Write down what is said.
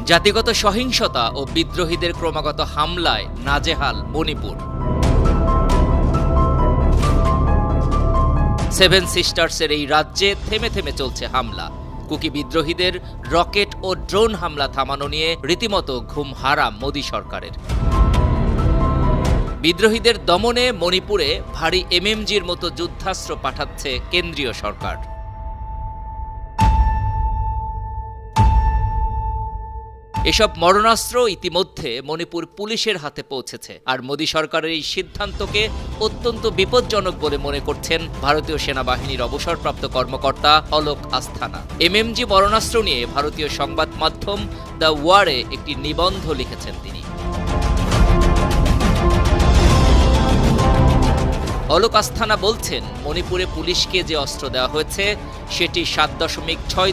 জাতিগত সহিংসতা ও বিদ্রোহীদের ক্রমাগত হামলায় নাজেহাল মণিপুর। সেভেন সিস্টার্সের এই রাজ্যে থেমে থেমে চলছে হামলা। কুকি বিদ্রোহীদের রকেট ও ড্রোন হামলা থামানো নিয়ে রীতিমতো ঘুম হারাম মোদী সরকারের। বিদ্রোহীদের দমনে মণিপুরে ভারী এমএমজির মতো যুদ্ধাস্ত্র পাঠাচ্ছে কেন্দ্রীয় সরকার। এসব মরণাস্ত্র ইতিমধ্যে মণিপুর পুলিশের হাতে পৌঁছেছে। আর মোদী সরকারের এই সিদ্ধান্তকে অত্যন্ত বিপজ্জনক বলে মনে করছেন ভারতীয় সেনাবাহিনীর অবসরপ্রাপ্ত কর্মকর্তা অলোক আস্থানা। এমএমজি মরণাস্ত্র নিয়ে ভারতীয় সংবাদ মাধ্যম দ্য ওয়ারে একটি নিবন্ধ লিখেছেন তিনি। অলোক আস্থানা বলছেন, মণিপুরে পুলিশকে যে অস্ত্র দেওয়া হয়েছে সেটি 7.6